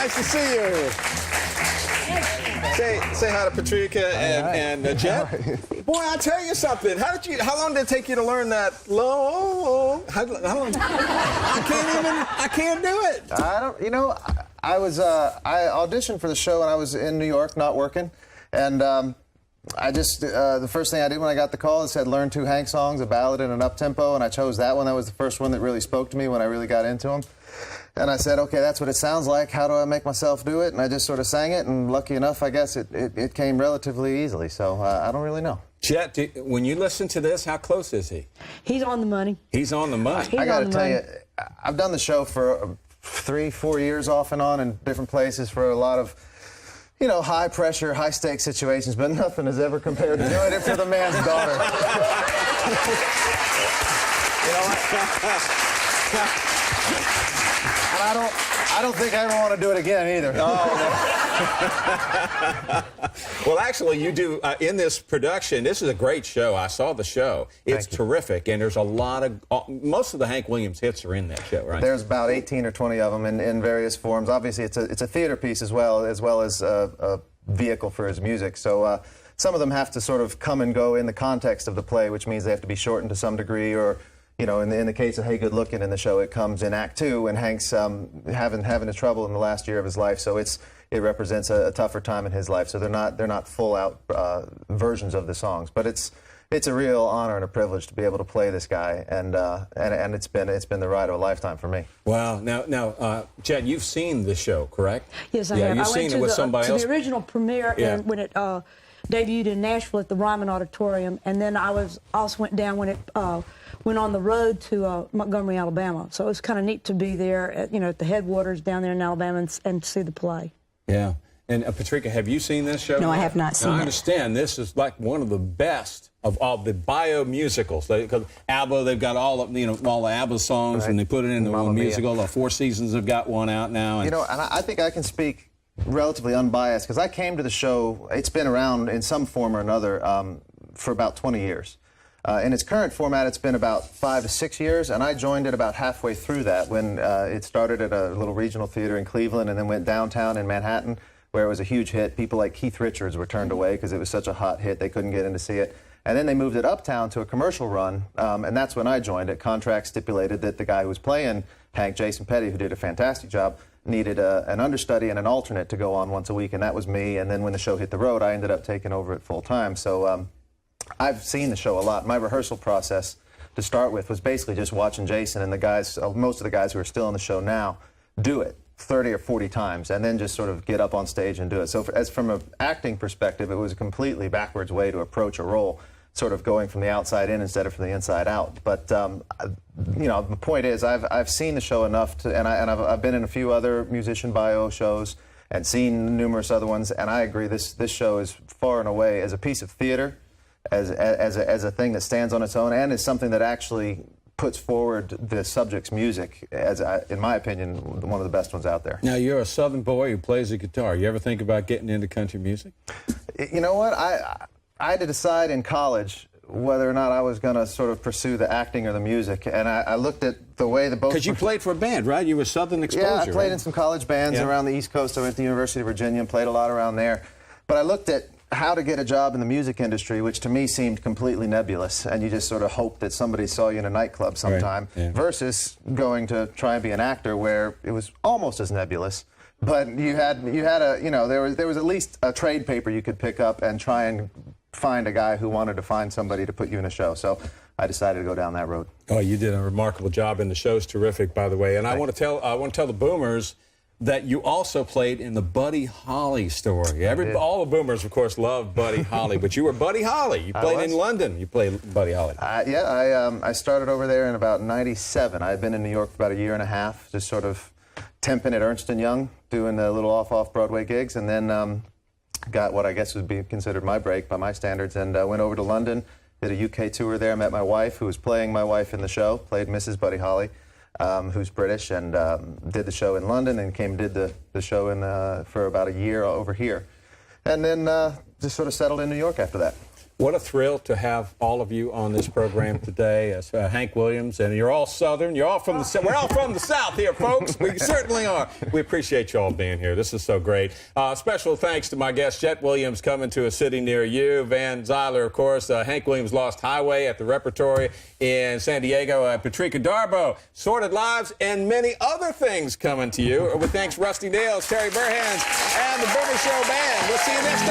Nice to see you. Say hi to Patricia and Jet. Boy, I'll tell you something. How long did it take you to learn that low? How long? I can't do it. I auditioned for the show when I was in New York, not working, and the first thing I did when I got the call, it said learn 2 Hank songs, a ballad and an up-tempo, and I chose that one. That was the first one that really spoke to me when I really got into them. And I said, okay, that's what it sounds like. How do I make myself do it? And I just sort of sang it, and lucky enough, I guess it came relatively easily. So I don't really know. Jet, when you listen to this, how close is he? He's on the money. He's on the money. I got to tell you, I've done the show for 3-4 years off and on in different places for a lot of, high pressure, high stakes situations, but nothing has ever compared to doing it for the man's daughter. And I don't think I ever want to do it again either. Well, actually, you do, in this production, this is a great show. I saw the show. It's terrific, and there's a lot of, most of the Hank Williams hits are in that show, right? There's about 18 or 20 of them in various forms. Obviously, it's a theater piece as well as a vehicle for his music. So some of them have to sort of come and go in the context of the play, which means they have to be shortened to some degree, or in the case of Hey Good Lookin' in the show, it comes in Act 2, and Hank's having his trouble in the last year of his life, so it represents a tougher time in his life. So they're not full out versions of the songs, but it's a real honor and a privilege to be able to play this guy, and it's been the ride of a lifetime for me. Wow. Now, Jet, you've seen the show, correct? Yes, I have. You've seen it with somebody else. The original premiere, and when it debuted in Nashville at the Ryman Auditorium, and then I also went down when it went on the road to Montgomery, Alabama. So it was kind of neat to be there, at the headwaters down there in Alabama and see the play. Yeah. And Patricia, have you seen this show? No, I have not seen it. I understand this is like one of the best of all the bio musicals. Because ABBA, they've got all of all the ABBA songs, right, and they put it in the one musical. The Four Seasons have got one out now. And and I think I can speak relatively unbiased because I came to the show. It's been around in some form or another for about 20 years. In its current format, it's been about 5 to 6 years, and I joined it about halfway through that when it started at a little regional theater in Cleveland and then went downtown in Manhattan, where it was a huge hit. People like Keith Richards were turned away because it was such a hot hit, they couldn't get in to see it. And then they moved it uptown to a commercial run, and that's when I joined it. Contract stipulated that the guy who was playing Hank, Jason Petty, who did a fantastic job, needed an understudy and an alternate to go on once a week, and that was me. And then when the show hit the road, I ended up taking over it full time. So I've seen the show a lot. My rehearsal process to start with was basically just watching Jason and the guys, most of the guys who are still on the show now, do it 30 or 40 times and then just sort of get up on stage and do it. So from an acting perspective, it was a completely backwards way to approach a role, sort of going from the outside in instead of from the inside out. But the point is, I've seen the show enough and I've been in a few other musician bio shows and seen numerous other ones, and I agree this show is far and away, as a piece of theater, as a thing that stands on its own, and is something that actually puts forward the subject's music as, in my opinion, one of the best ones out there. Now, you're a Southern boy who plays the guitar. You ever think about getting into country music? You know what? I had to decide in college whether or not I was going to sort of pursue the acting or the music, and I looked at the way the both... Because you played for a band, right? You were Southern Exposure. Yeah, I played in some college bands around the East Coast. I went to the University of Virginia and played a lot around there. But I looked at how to get a job in the music industry, which to me seemed completely nebulous, and you just sort of hope that somebody saw you in a nightclub sometime, versus going to try and be an actor, where it was almost as nebulous, but you had there was at least a trade paper you could pick up and try and find a guy who wanted to find somebody to put you in a show. So I decided to go down that road. Oh, you did a remarkable job, and the show's terrific, by the way. And I want to tell the boomers that you also played in the Buddy Holly story. All the boomers, of course, love Buddy Holly, but you were Buddy Holly. You played in London. You played Buddy Holly. I started over there in about '97. I had been in New York for about a year and a half, just sort of temping at Ernst & Young, doing the little off-Broadway gigs, and then got what I guess would be considered my break by my standards, and went over to London, did a UK tour there, met my wife, who was playing my wife in the show, played Mrs. Buddy Holly. Who's British, and did the show in London, and did the show for about a year over here. And then just sort of settled in New York after that. What a thrill to have all of you on this program today. As Hank Williams, and you're all Southern. You're all from the we're all from the South here, folks. We certainly are. We appreciate you all being here. This is so great. Special thanks to my guest, Jet Williams, coming to a city near you. Van Zeiler, of course. Hank Williams, Lost Highway at the Repertory in San Diego. Patrica Darbo, Sordid Lives, and many other things coming to you. With thanks, Rusty Nails, Terry Burhans, and the Boomer Show Band. We'll see you next time.